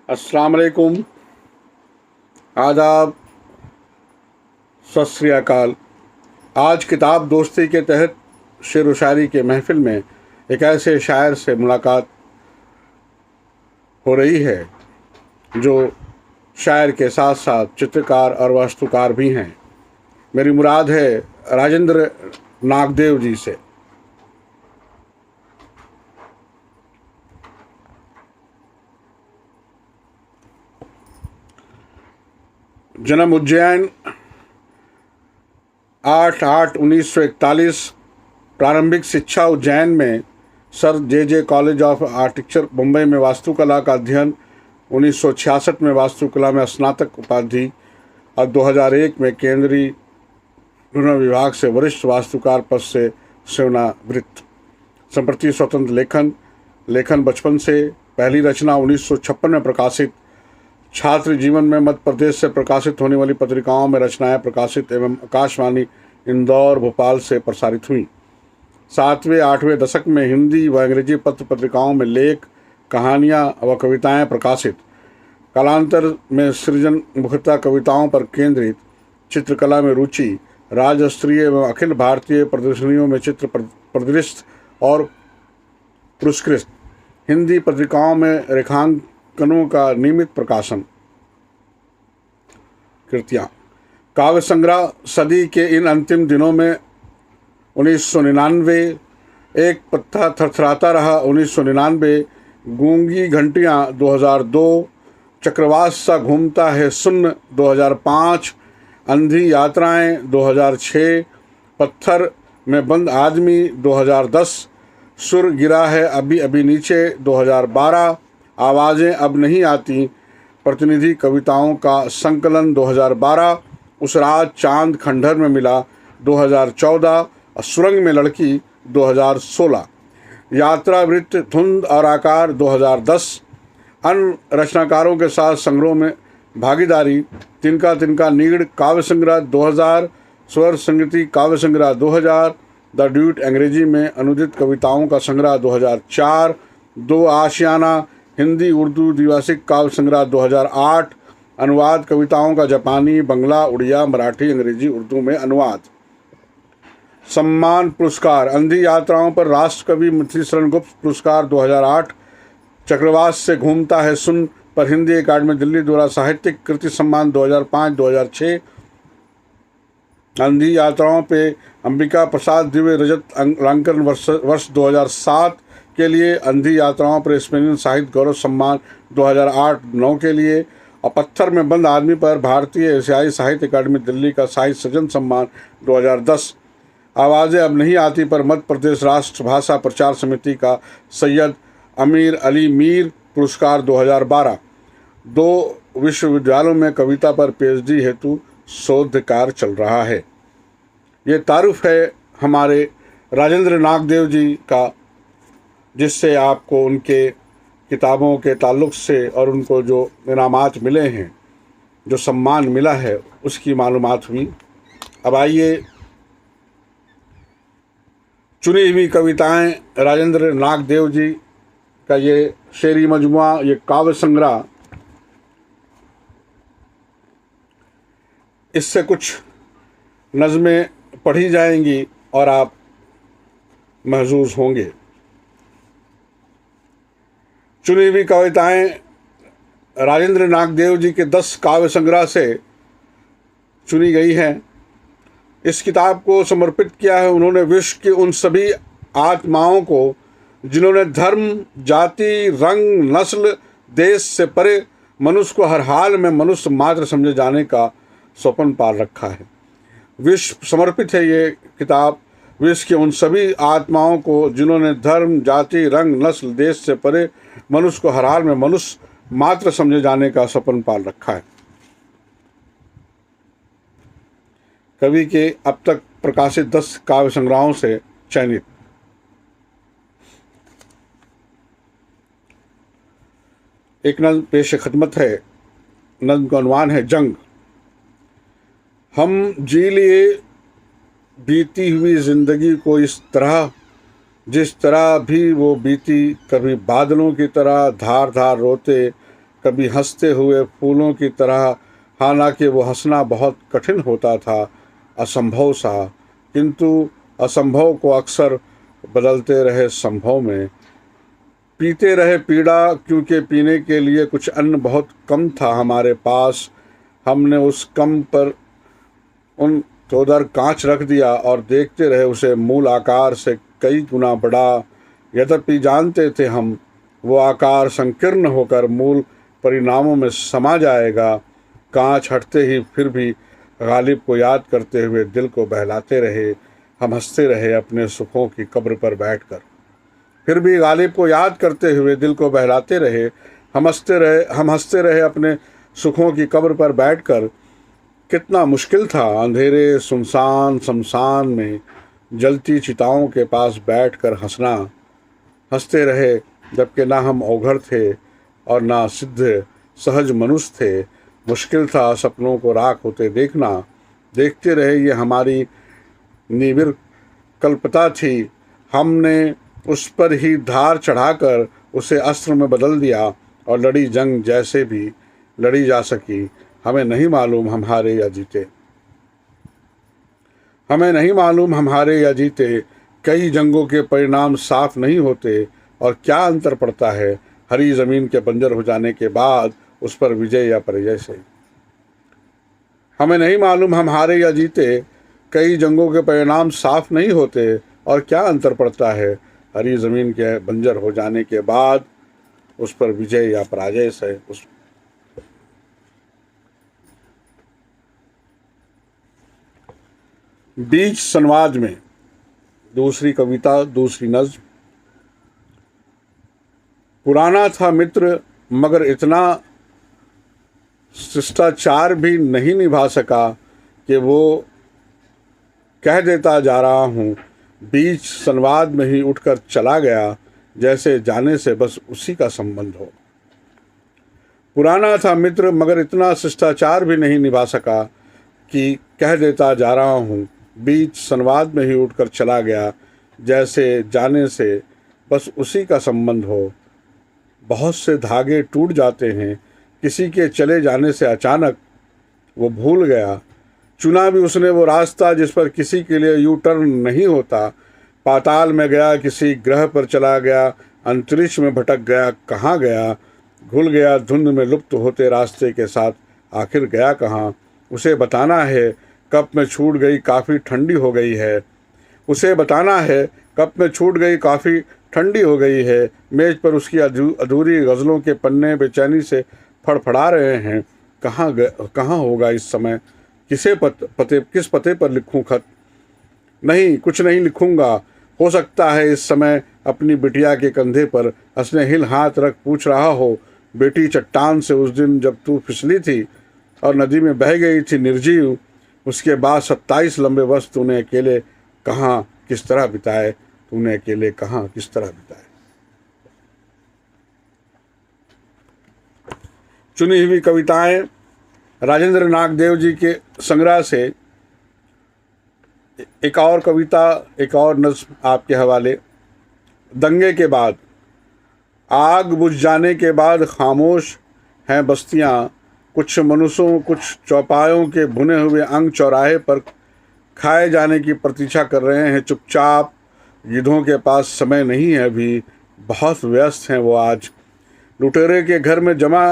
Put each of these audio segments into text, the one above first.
अस्सलाम वालेकुम, आदाब, सत श्री अकाल। आज किताब दोस्ती के तहत शेर व शायरी के महफिल में एक ऐसे शायर से मुलाकात हो रही है जो शायर के साथ साथ चित्रकार और वास्तुकार भी हैं। मेरी मुराद है राजेंद्र नागदेव जी से। जन्म उज्जैन 8/8/1941। प्रारंभिक शिक्षा उज्जैन में sir J college of architecture Mumbai में वास्तुकला का अध्ययन। 1966 में वास्तुकला में स्नातक उपाधि और 2001 में केंद्रीय पुनः विभाग से वरिष्ठ वास्तुकार पद से सेवानिवृत्त। संप्रति स्वतंत्र लेखन बचपन से। पहली रचना 1956 में प्रकाशित। छात्र जीवन में मध्य प्रदेश से प्रकाशित होने वाली पत्रिकाओं में रचनाएं प्रकाशित एवं आकाशवाणी इंदौर भोपाल से प्रसारित हुई। 7वें-8वें दशक में हिंदी व अंग्रेजी पत्र पत्रिकाओं में लेख, कहानियां व कविताएं प्रकाशित। कालांतर में सृजन मुख्यतः कविताओं पर केंद्रित। चित्रकला में रुचि। राज्य स्तरीय एवं अखिल भारतीय प्रदर्शनियों में चित्र प्रदर्शित और पुरस्कृत। हिंदी पत्रिकाओं में रेखांकनों का नियमित प्रकाशन। कृतियाँ। काव्य संग्रह। सदी के इन अंतिम दिनों में 1999। एक पत्ता थरथराता रहा 1999। गूंगी घंटियाँ 2002। चक्रवात सा घूमता है सुन्न 2005। अंधी यात्राएं 2006। पत्थर में बंद आदमी 2010। सुर गिरा है अभी अभी नीचे 2012। आवाज़ें अब नहीं आती प्रतिनिधि कविताओं का संकलन 2012। उस रात चांद खंडहर में मिला 2014। और सुरंग में लड़की 2016। यात्रा वृत्त धुंध और आकार 2010। अन्य रचनाकारों के साथ संग्रह में भागीदारी। तिनका तिनका नीड़ काव्य संग्रह 2000। स्वर संगति काव्य संग्रह 2000। द ड्यूट अंग्रेजी में अनुदित कविताओं का संग्रह 2004। दो आशियाना हिंदी उर्दू द्विभाषिक काव्य संग्रह 2008। अनुवाद कविताओं का जापानी, बंगला, उड़िया, मराठी, अंग्रेजी, उर्दू में अनुवाद। सम्मान पुरस्कार। अंधी यात्राओं पर राष्ट्र कवि मथुशरण गुप्त पुरस्कार 2008। चक्रवात से घूमता है सुन पर हिंदी अकादमी दिल्ली द्वारा साहित्यिक कृति सम्मान 2005-2006। अंधी यात्राओं पे अंबिका प्रसाद दिव्य रजत अंकांकन वर्ष 2007 के लिए। अंधी यात्राओं पर स्पेनियन साहित्य गौरव सम्मान 2008-9 के लिए। और पत्थर में बंद आदमी पर भारतीय एशियाई साहित्य अकादमी दिल्ली का साहित्य सृजन सम्मान 2010। आवाज़ें अब नहीं आती पर मध्य प्रदेश राष्ट्र भाषा प्रचार समिति का सैयद अमीर अली मीर पुरस्कार 2012। 2 विश्वविद्यालयों में कविता पर पीएचडी हेतु शोध कार्य चल रहा है। ये तारुफ है हमारे राजेंद्र नागदेव जी का, जिससे आपको उनके किताबों के ताल्लुक़ से और उनको जो इनामात मिले हैं, जो सम्मान मिला है, उसकी मालूमात हुई। अब आइए चुनी हुई कविताएं राजेंद्र नागदेव जी का ये शेरी मजमुआ, ये काव्य संग्रह, इससे कुछ नज़में पढ़ी जाएंगी और आप महजूज होंगे। चुनी हुई कविताएं राजेंद्र नागदेव जी के 10 काव्य संग्रह से चुनी गई हैं। इस किताब को समर्पित किया है उन्होंने विश्व की उन सभी आत्माओं को जिन्होंने धर्म, जाति, रंग, नस्ल, देश से परे मनुष्य को हर हाल में मनुष्य मात्र समझे जाने का स्वप्न पाल रखा है। विश्व समर्पित है ये किताब विश्व की उन सभी आत्माओं को जिन्होंने धर्म, जाति, रंग, नस्ल, देश से परे मनुष्य को हर हाल में मनुष्य मात्र समझे जाने का स्वप्न पाल रखा है। कवि के अब तक प्रकाशित 10 काव्य संग्रहों से चयनित। एक नज़्म पेश खिदमत है। नज़्म का उन्वान है जंग। हम जी लिए बीती हुई ज़िंदगी को इस तरह जिस तरह भी वो बीती, कभी बादलों की तरह धार धार रोते, कभी हंसते हुए फूलों की तरह, हालांकि वो हंसना बहुत कठिन होता था, असंभव सा, किंतु असंभव को अक्सर बदलते रहे संभव में। पीते रहे पीड़ा, क्योंकि पीने के लिए कुछ अन्न बहुत कम था हमारे पास। हमने उस कम पर उन तो उधर कांच रख दिया और देखते रहे उसे मूल आकार से कई गुना बड़ा। यद्यपि जानते थे हम वो आकार संकीर्ण होकर मूल परिणामों में समा जाएगा। कांच हटते ही फिर भी गालिब को याद करते हुए दिल को बहलाते रहे। हम हंसते रहे अपने सुखों की कब्र पर बैठकर। फिर भी गालिब को याद करते हुए दिल को बहलाते रहे। हम हंसते रहे अपने सुखों की कब्र पर बैठकर। कितना मुश्किल था अंधेरे सुनसान शमशान में जलती चिताओं के पास बैठकर हंसना। हंसते रहे जबकि ना हम अवघड़ थे और ना सिद्ध सहज मनुष्य थे। मुश्किल था सपनों को राख होते देखना। देखते रहे, ये हमारी निबिर कल्पता थी। हमने उस पर ही धार चढ़ाकर उसे अस्त्र में बदल दिया और लड़ी जंग जैसे भी लड़ी जा सकी। हमें नहीं मालूम हम हारे या जीते। हमें नहीं मालूम हम हारे या जीते। कई जंगों के परिणाम साफ नहीं होते और क्या अंतर पड़ता है हरी जमीन के बंजर हो जाने के बाद उस पर विजय या पराजय से। हमें नहीं मालूम हम हारे या जीते। कई जंगों के परिणाम साफ नहीं होते और क्या अंतर पड़ता है हरी जमीन के बंजर हो जाने के बाद उस पर विजय या पराजय से। बीच संवाद में दूसरी कविता, दूसरी नज्म। पुराना था मित्र मगर इतना शिष्टाचार भी नहीं निभा सका कि वो कह देता जा रहा हूँ। बीच संवाद में ही उठकर चला गया, जैसे जाने से बस उसी का संबंध हो। पुराना था मित्र मगर इतना शिष्टाचार भी नहीं निभा सका कि कह देता जा रहा हूँ। बीच संवाद में ही उठकर चला गया, जैसे जाने से बस उसी का संबंध हो। बहुत से धागे टूट जाते हैं किसी के चले जाने से अचानक। वो भूल गया, चुना भी उसने वो रास्ता जिस पर किसी के लिए यू टर्न नहीं होता। पाताल में गया, किसी ग्रह पर चला गया, अंतरिक्ष में भटक गया, कहाँ गया। घुल गया धुंध में लुप्त होते रास्ते के साथ, आखिर गया कहाँ। उसे बताना है कप में छूट गई काफ़ी ठंडी हो गई है। उसे बताना है कप में छूट गई काफ़ी ठंडी हो गई है। मेज पर उसकी अधूरी गज़लों के पन्ने बेचैनी से फड़फड़ा रहे हैं। कहाँ होगा इस समय। किस पते पर लिखूं खत। नहीं, कुछ नहीं लिखूंगा। हो सकता है इस समय अपनी बिटिया के कंधे पर स्नेहिल हाथ रख पूछ रहा हो, बेटी चट्टान से उस दिन जब तू फिसली थी और नदी में बह गई थी निर्जीव, उसके बाद 27 लंबे वर्ष तूने अकेले कहाँ किस तरह बिताए। तूने अकेले कहाँ किस तरह बिताए। चुनी हुई कविताएं राजेंद्र नागदेव जी के संग्रह से एक और कविता, एक और नज्म आपके हवाले। दंगे के बाद। आग बुझ जाने के बाद खामोश हैं बस्तियाँ। कुछ मनुष्यों, कुछ चौपायों के भुने हुए अंग चौराहे पर खाए जाने की प्रतीक्षा कर रहे हैं चुपचाप। गिद्धों के पास समय नहीं है अभी, बहुत व्यस्त हैं वो आज। लुटेरे के घर में जमा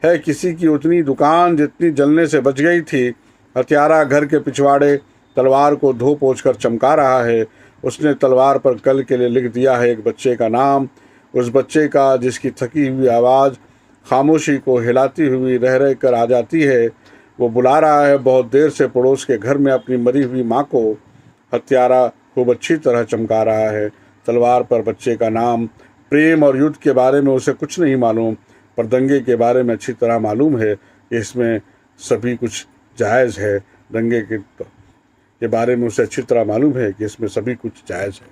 है किसी की उतनी दुकान जितनी जलने से बच गई थी। हत्यारा घर के पिछवाड़े तलवार को धो पोंछ कर चमका रहा है। उसने तलवार पर कल के लिए लिख दिया है एक बच्चे का नाम, उस बच्चे का जिसकी थकी हुई आवाज़ खामोशी को हिलाती हुई रह रह कर आ जाती है। वो बुला रहा है बहुत देर से पड़ोस के घर में अपनी मरी हुई माँ को। हत्यारा खूब अच्छी तरह चमका रहा है तलवार पर बच्चे का नाम। प्रेम और युद्ध के बारे में उसे कुछ नहीं मालूम, पर दंगे के बारे में अच्छी तरह मालूम है कि इसमें सभी कुछ जायज़ है। दंगे के बारे में उसे अच्छी तरह मालूम है कि इसमें सभी कुछ जायज़ है।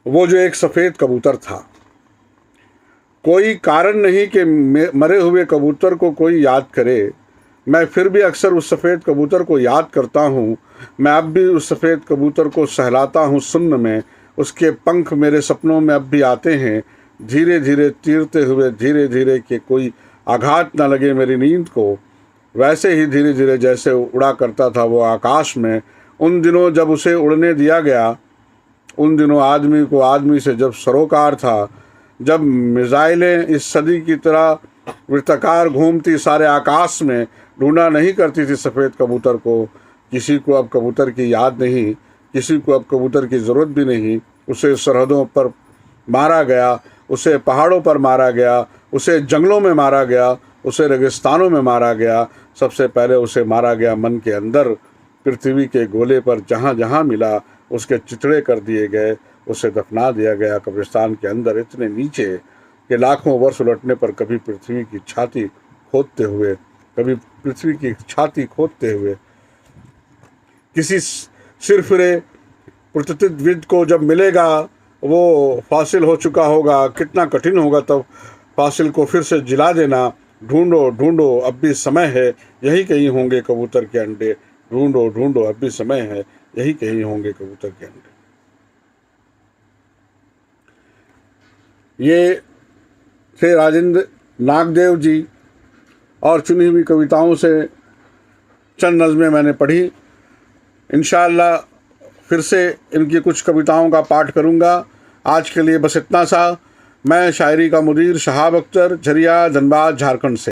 वो जो एक सफ़ेद कबूतर था, कोई कारण नहीं कि मरे हुए कबूतर को कोई याद करे। मैं फिर भी अक्सर उस सफ़ेद कबूतर को याद करता हूँ। मैं अब भी उस सफ़ेद कबूतर को सहलाता हूँ सुन्न में। उसके पंख मेरे सपनों में अब भी आते हैं। धीरे धीरे चीरते हुए, धीरे धीरे कि कोई आघात न लगे मेरी नींद को, वैसे ही धीरे धीरे जैसे उड़ा करता था वो आकाश में। उन दिनों जब उसे उड़ने दिया गया, उन दिनों आदमी को आदमी से जब सरोकार था, जब मिसाइलें इस सदी की तरह वृत्ताकार घूमती सारे आकाश में, ढूंढा नहीं करती थी सफ़ेद कबूतर को। किसी को अब कबूतर की याद नहीं, किसी को अब कबूतर की ज़रूरत भी नहीं। उसे सरहदों पर मारा गया, उसे पहाड़ों पर मारा गया, उसे जंगलों में मारा गया, उसे रेगिस्तानों में मारा गया। सबसे पहले उसे मारा गया मन के अंदर, पृथ्वी के गोले पर जहाँ जहाँ मिला उसके चितड़े कर दिए गए, उसे दफना दिया गया कब्रिस्तान के अंदर इतने नीचे कि लाखों वर्ष उलटने पर कभी पृथ्वी की छाती खोदते हुए, कभी पृथ्वी की छाती खोदते हुए किसी सिरफिरे पुरातत्वविद को जब मिलेगा, वो फासिल हो चुका होगा, कितना कठिन होगा तब फासिल को फिर से जिला देना। ढूंढो ढूंढो अब भी समय है, यही कहीं होंगे कबूतर के अंडे। ढूंढो ढूंढो अब भी समय है, यही कहीं होंगे कबूतर के अंडे। ये थे राजेंद्र नागदेव जी, और चुनी हुई कविताओं से चंद नज़में मैंने पढ़ी। इंशाअल्लाह फिर से इनकी कुछ कविताओं का पाठ करूँगा। आज के लिए बस इतना सा। मैं शायरी का मुदीर शहाब अख्तर, झरिया, धनबाद, झारखंड से।